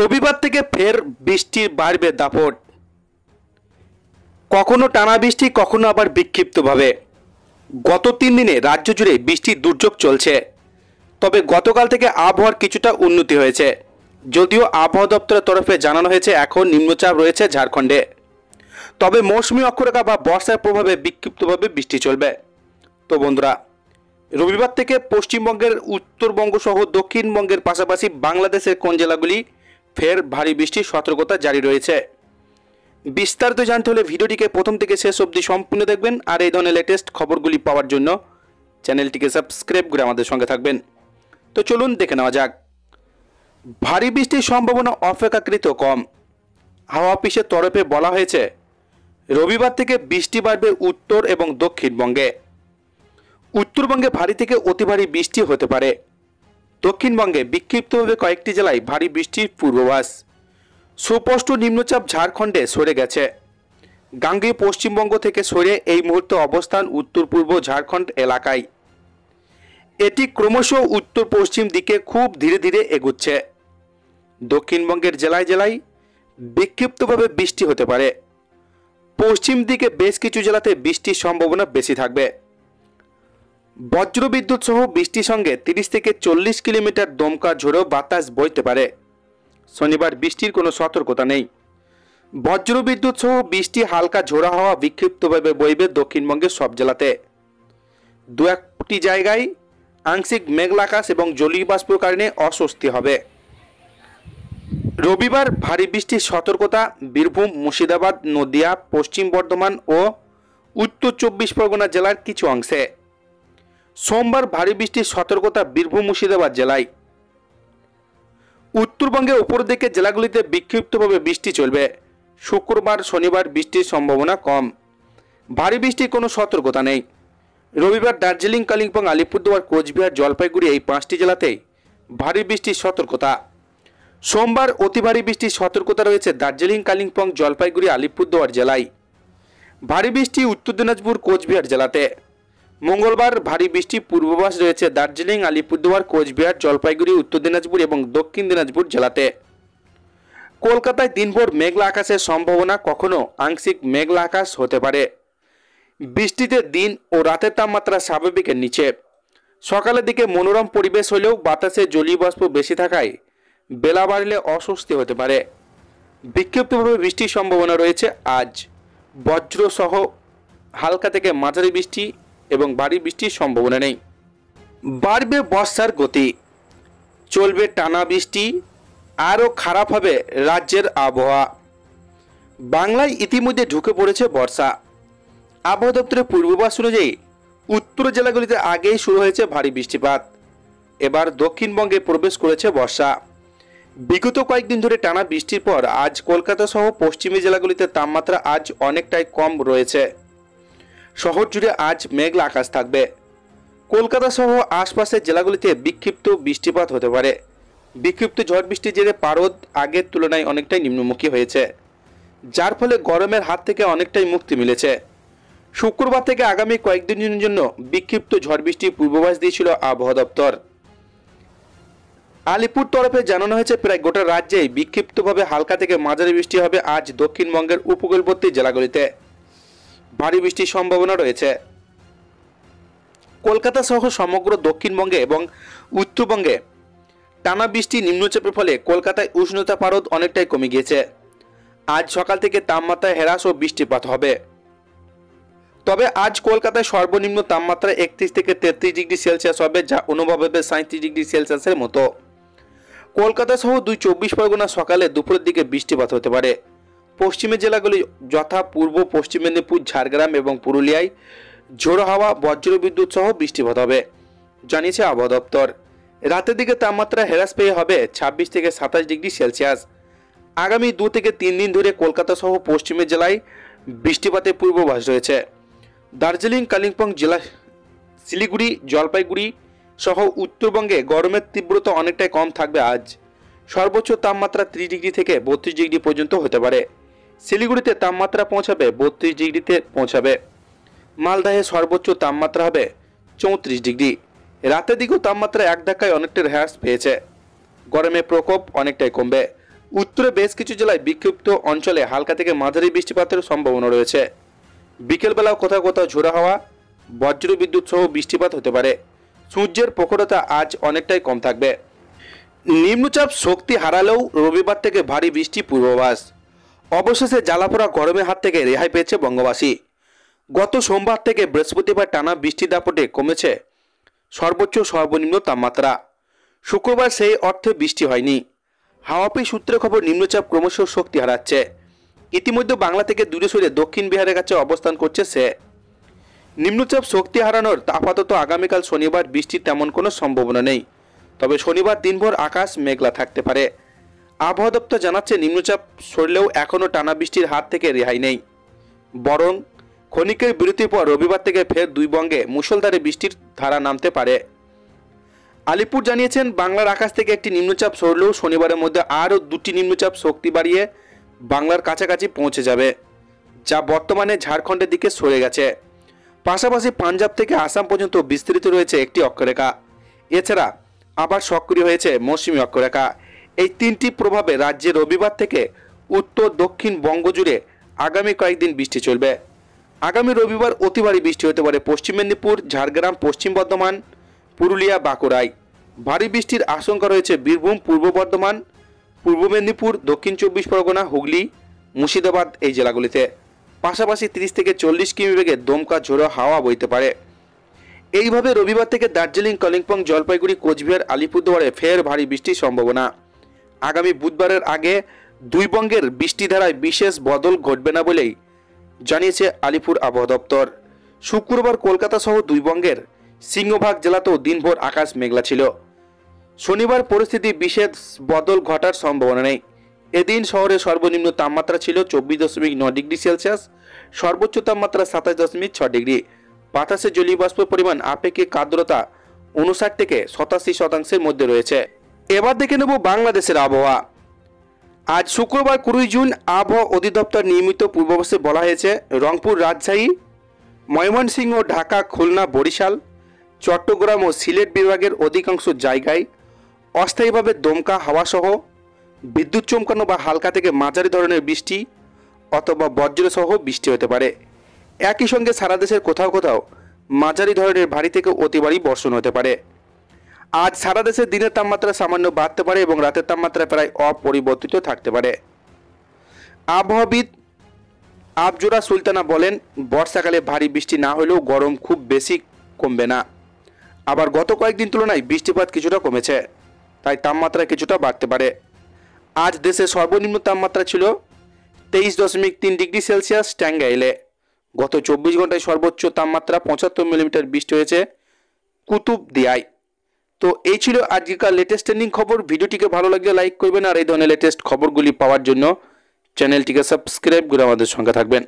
রবিবার থেকে ফের বৃষ্টির বাড়বে দাপট। কখনো টানা বৃষ্টি, কখনো আবার বিক্ষিপ্তভাবে। গত 3 দিনে রাজ্য জুড়ে বৃষ্টির দুর্যোগ চলছে। তবে গতকাল থেকে আবহাওয়ার কিছুটা উন্নতি হয়েছে, যদিও আবহাওয়া দপ্তরের তরফে জানানো হয়েছে এখন নিম্নচাপ রয়েছে ঝাড়খণ্ডে। তবে মৌসুমী অক্ষরেখা বা বর্ষার প্রভাবে বিক্ষিপ্তভাবে বৃষ্টি চলবে। তো বন্ধুরা, রবিবার থেকে পশ্চিমবঙ্গের উত্তরবঙ্গ সহ দক্ষিণবঙ্গের পাশাপাশি বাংলাদেশের কোন জেলাগুলি ফের ভারী বৃষ্টির সতর্কতা জারি রয়েছে। বিস্তারিত জানতে হলে ভিডিওটিকে প্রথম থেকে শেষ অবধি সম্পূর্ণ দেখবেন। আর এই ধরনের লেটেস্ট খবরগুলি পাওয়ার জন্য চ্যানেলটিকে সাবস্ক্রাইব করে আমাদের সঙ্গে থাকবেন। তো চলুন দেখে নেওয়া যাক। ভারী বৃষ্টির সম্ভাবনা অপেক্ষাকৃত কম। হাওয়া অফিসের তরফে বলা হয়েছে রবিবার থেকে বৃষ্টি বাড়বে উত্তর এবং দক্ষিণবঙ্গে। উত্তরবঙ্গে ভারী থেকে অতি ভারী বৃষ্টি হতে পারে। দক্ষিণবঙ্গে বিক্ষিপ্তভাবে কয়েকটি জেলায় ভারী বৃষ্টির পূর্বাভাস। সুস্পষ্ট নিম্নচাপ ঝাড়খণ্ডে সরে গেছে। গাঙ্গেয় পশ্চিমবঙ্গ থেকে সরে এই মুহূর্তে অবস্থান উত্তর পূর্ব ঝাড়খণ্ড এলাকায়। এটি ক্রমশ উত্তর পশ্চিম দিকে খুব ধীরে ধীরে এগুচ্ছে। দক্ষিণবঙ্গের জেলায় জেলায় বিক্ষিপ্তভাবে বৃষ্টি হতে পারে। পশ্চিম দিকে বেশ কিছু জেলাতে বৃষ্টির সম্ভাবনা বেশি থাকবে। বজ্রবিদ্যুৎ সহ বৃষ্টির সঙ্গে 30 থেকে 40 কিলোমিটার দমকা ঝোড়ো বাতাস বইতে পারে। শনিবার বৃষ্টির কোনো সতর্কতা নেই। বজ্রবিদ্যুৎ সহ বৃষ্টি, হালকা ঝোড়ো হাওয়া বিক্ষিপ্তভাবে বইবে দক্ষিণবঙ্গের সব জেলাতে। দু একটি জায়গায় আংশিক মেঘলা আকাশ এবং জলীয় বাষ্পের কারণে অস্বস্তি হবে। রবিবার ভারী বৃষ্টির সতর্কতা বীরভূম, মুর্শিদাবাদ, নদিয়া, পশ্চিম বর্ধমান ও উত্তর 24 পরগনা জেলার কিছু অংশে। সোমবার ভারী বৃষ্টির সতর্কতা বীরভূম, মুর্শিদাবাদ জেলায়। উত্তরবঙ্গের উপর দিকে জেলাগুলিতে বিক্ষিপ্তভাবে বৃষ্টি চলবে। শুক্রবার, শনিবার বৃষ্টির সম্ভাবনা কম। ভারী বৃষ্টির কোনো সতর্কতা নেই। রবিবার দার্জিলিং, কালিম্পং, আলিপুরদুয়ার, কোচবিহার, জলপাইগুড়ি এই 5টি জেলাতেই ভারী বৃষ্টির সতর্কতা। সোমবার অতি ভারী বৃষ্টির সতর্কতা রয়েছে দার্জিলিং, কালিম্পং, জলপাইগুড়ি, আলিপুরদুয়ার জেলায়। ভারী বৃষ্টি উত্তর দিনাজপুর, কোচবিহার জেলাতে। মঙ্গলবার ভারী বৃষ্টি পূর্বাভাস রয়েছে দার্জিলিং, আলিপুরদুয়ার, কোচবিহার, জলপাইগুড়ি, উত্তর দিনাজপুর এবং দক্ষিণ দিনাজপুর জেলাতে। কলকাতায় দিনভর মেঘলা আকাশের সম্ভাবনা, কখনো আংশিক মেঘলা আকাশ হতে পারে। বৃষ্টিতে দিন ও রাতের তাপমাত্রা স্বাভাবিকের নিচে। সকালের দিকে মনোরম পরিবেশ হলেও বাতাসে জলীয় বাষ্প বেশি থাকায় বেলা বাড়লে অস্বস্তি হতে পারে। বিক্ষিপ্তভাবে বৃষ্টির সম্ভাবনা রয়েছে আজ। বজ্র সহ হালকা থেকে মাঝারি বৃষ্টি এবং ভারী বৃষ্টির সম্ভাবনা নেই। বাড়বে বর্ষার গতি, চলবে টানা বৃষ্টি, আরও খারাপ হবে রাজ্যের আবহাওয়া। বাংলায় ইতিমধ্যে ঢুকে পড়েছে বর্ষা। আবহাওয়া দপ্তরের পূর্বাভাস অনুযায়ী উত্তর জেলাগুলিতে আগেই শুরু হয়েছে ভারী বৃষ্টিপাত। এবার দক্ষিণবঙ্গে প্রবেশ করেছে বর্ষা। বিগত কয়েকদিন ধরে টানা বৃষ্টির পর আজ কলকাতা সহ পশ্চিমী জেলাগুলিতে তাপমাত্রা আজ অনেকটাই কম রয়েছে। শহর জুড়ে আজ মেঘলা আকাশ থাকবে। কলকাতা সহ আশপাশের জেলাগুলিতে বিক্ষিপ্ত বৃষ্টিপাত হতে পারে। বিক্ষিপ্ত ঝড় বৃষ্টির জেরে পারদ আগের তুলনায় অনেকটাই নিম্নমুখী হয়েছে, যার ফলে গরমের হাত থেকে অনেকটাই মুক্তি মিলেছে। শুক্রবার থেকে আগামী কয়েকদিনের জন্য বিক্ষিপ্ত ঝড় বৃষ্টির পূর্বাভাস দিয়েছিল আবহাওয়া দপ্তর। আলিপুর তরফে জানানো হয়েছে প্রায় গোটা রাজ্যেই বিক্ষিপ্তভাবে হালকা থেকে মাঝারি বৃষ্টি হবে আজ দক্ষিণবঙ্গের উপকূলবর্তী জেলাগুলিতে। ভারী বৃষ্টির সম্ভাবনা রয়েছে। কলকাতা সহ সমগ্র দক্ষিণবঙ্গে এবং উত্তরবঙ্গে টানা বৃষ্টি, নিম্নচাপের ফলে কলকাতায় উষ্ণতা পারদ অনেকটাই কমে গিয়েছে। আজ সকাল থেকে তাপমাত্রায় হ্রাস ও বৃষ্টিপাত হবে। তবে আজ কলকাতায় সর্বনিম্ন তাপমাত্রা 31 থেকে 33 ডিগ্রি সেলসিয়াস হবে, যা অনুভব হবে 37 ডিগ্রি সেলসিয়াসের মতো। কলকাতা সহ 24 পরগনা সকালে দুপুরের দিকে বৃষ্টিপাত হতে পারে। পশ্চিমের জেলাগুলি যথা পূর্ব পশ্চিম মেদিনীপুর, ঝাড়গ্রাম এবং পুরুলিয়ায় ঝোড়ো হাওয়া, বজ্রবিদ্যুৎ সহ বৃষ্টিপাত হবে, জানিয়েছে আবহাওয়া দপ্তর। রাতের দিকে তাপমাত্রা হ্রাস পেয়ে হবে 26 থেকে 27 ডিগ্রি সেলসিয়াস। আগামী 2 থেকে 3 দিন ধরে কলকাতা সহ পশ্চিমের জেলায় বৃষ্টিপাতের পূর্বাভাস রয়েছে। দার্জিলিং, কালিম্পং জেলা, শিলিগুড়ি, জলপাইগুড়ি সহ উত্তরবঙ্গে গরমের তীব্রতা অনেকটাই কম থাকবে আজ। সর্বোচ্চ তাপমাত্রা 30 ডিগ্রি থেকে 32 ডিগ্রি পর্যন্ত হতে পারে। শিলিগুড়িতে তাপমাত্রা পৌঁছাবে 32 ডিগ্রিতে পৌঁছাবে। মালদাহে সর্বোচ্চ তাপমাত্রা হবে 34 ডিগ্রি। রাতের দিকেও তাপমাত্রা এক ধাক্কায় অনেকটা হ্রাস পেয়েছে। গরমের প্রকোপ অনেকটাই কমবে। উত্তরে বেশ কিছু জেলায় বিক্ষিপ্ত অঞ্চলে হালকা থেকে মাঝারি বৃষ্টিপাতের সম্ভাবনা রয়েছে। বিকেলবেলাও কোথাও কোথাও ঝোড়ো হাওয়া, বজ্র বিদ্যুৎ সহ বৃষ্টিপাত হতে পারে। সূর্যের প্রখরতা আজ অনেকটাই কম থাকবে। নিম্নচাপ শক্তি হারালেও রবিবার থেকে ভারী বৃষ্টি পূর্বাভাস। অবশেষে জ্বালাপোড়া গরমের হাত থেকে রেহাই পেয়েছে বঙ্গবাসী। গত সোমবার থেকে বৃহস্পতিবার টানা বৃষ্টির দাপটে কমেছে সর্বোচ্চ সর্বনিম্ন তাপমাত্রা। শুক্রবার সেই অর্থে বৃষ্টি হয়নি। হাওয়াপি সূত্রে খবর, নিম্নচাপ ক্রমশ শক্তি হারাচ্ছে। ইতিমধ্যে বাংলা থেকে দূরে সরে দক্ষিণ বিহারের কাছে অবস্থান করছে সে। নিম্নচাপ শক্তি হারানোর আপাতত আগামীকাল শনিবার বৃষ্টির তেমন কোনো সম্ভাবনা নেই। তবে শনিবার দিনভর আকাশ মেঘলা থাকতে পারে। আবহাওয়া দপ্তর জানাচ্ছে, নিম্নচাপ সরলেও এখনও টানা বৃষ্টির হাত থেকে রেহাই নেই। বরং ক্ষণিকের বিরতির পর রবিবার থেকে ফের দুই বঙ্গে মুষলধারে বৃষ্টির ধারা নামতে পারে। আলিপুর জানিয়েছেন, বাংলার আকাশ থেকে একটি নিম্নচাপ সরলেও শনিবারের মধ্যে আরও দুটি নিম্নচাপ শক্তি বাড়িয়ে বাংলার কাছাকাছি পৌঁছে যাবে, যা বর্তমানে ঝাড়খণ্ডের দিকে সরে গেছে। পাশাপাশি পাঞ্জাব থেকে আসাম পর্যন্ত বিস্তৃত রয়েছে একটি অক্ষরেখা। এছাড়া আবার সক্রিয় হয়েছে মৌসুমী অক্ষরেখা। এই তিনটি প্রভাবে রাজ্যে রবিবার থেকে উত্তর দক্ষিণ বঙ্গ জুড়ে আগামী কয়েকদিন বৃষ্টি চলবে। আগামী রবিবার অতি ভারী বৃষ্টি হতে পারে পশ্চিম মেদিনীপুর, ঝাড়গ্রাম, পশ্চিম বর্ধমান, পুরুলিয়া, বাঁকুড়ায়। ভারী বৃষ্টির আশঙ্কা রয়েছে বীরভূম, পূর্ব বর্ধমান, পূর্ব মেদিনীপুর, দক্ষিণ 24 পরগনা, হুগলি, মুর্শিদাবাদ এই জেলাগুলিতে। পাশাপাশি 30 থেকে 40 কিমি বেগে দমকা ঝোড়ো হাওয়া বইতে পারে। এইভাবে রবিবার থেকে দার্জিলিং, কালিম্পং, জলপাইগুড়ি, কোচবিহার, আলিপুরদুয়ারে ফের ভারী বৃষ্টির সম্ভাবনা। আগামী বুধবারের আগে দুই বঙ্গের বৃষ্টিধারায় বিশেষ বদল ঘটবে না বলেই জানিয়েছে আলিপুর আবহাওয়া দপ্তর। শুক্রবার কলকাতা সহ দুই বঙ্গের সিংহভাগ জেলাতেও দিনভর আকাশ মেঘলা ছিল। শনিবার পরিস্থিতি বিশেষ বদল ঘটার সম্ভাবনা নেই। এদিন শহরে সর্বনিম্ন তাপমাত্রা ছিল 24.9 ডিগ্রি সেলসিয়াস, সর্বোচ্চ তাপমাত্রা 27.6 ডিগ্রি। বাতাসে জলীয় বাষ্পের পরিমাণ আপেক্ষিক আর্দ্রতা 59 থেকে 87% মধ্যে রয়েছে। এবার দেখে নেব বাংলাদেশের আবহাওয়া। আজ শুক্রবার 20 জুন আবহাওয়া অধিদপ্তর নিয়মিত পূর্বাভাসে বলা হয়েছে, রংপুর, রাজশাহী, ময়মনসিংহ, ঢাকা, খুলনা, বরিশাল, চট্টগ্রাম ও সিলেট বিভাগের অধিকাংশ জায়গায় অস্থায়ীভাবে দমকা হাওয়াসহ বিদ্যুৎ চমকানো বা হালকা থেকে মাঝারি ধরনের বৃষ্টি অথবা বজ্রসহ বৃষ্টি হতে পারে। একই সঙ্গে সারা দেশের কোথাও কোথাও মাঝারি ধরনের ভারী থেকে অতি ভারী বর্ষণ হতে পারে। আজ সারা দেশে দিনের তাপমাত্রা সামান্য বাড়তে পারে এবং রাতের তাপমাত্রা প্রায় অপরিবর্তিত থাকতে পারে। আবহাওয়াবিদ আবজোরা সুলতানা বলেন, বর্ষাকালে ভারী বৃষ্টি না হলেও গরম খুব বেশি কমবে না। আবার গত কয়েকদিন তুলনায় বৃষ্টিপাত কিছুটা কমেছে, তাই তাপমাত্রা কিছুটা বাড়তে পারে। আজ দেশে সর্বনিম্ন তাপমাত্রা ছিল 23.3 ডিগ্রি সেলসিয়াস টাঙ্গাইলে। গত 24 ঘন্টায় সর্বোচ্চ তাপমাত্রা 75 মিলিমিটার বৃষ্টি হয়েছে কুতুবদিয়ায়। তো এই ছিল আজকের লেটেস্ট ট্রেন্ডিং খবর। ভিডিওটিকে ভালো লাগলে লাইক করবেন, আর এই ধরনের লেটেস্ট খবরগুলি পাওয়ার জন্য চ্যানেলটিকে সাবস্ক্রাইব করে আমাদের সঙ্গে থাকবেন।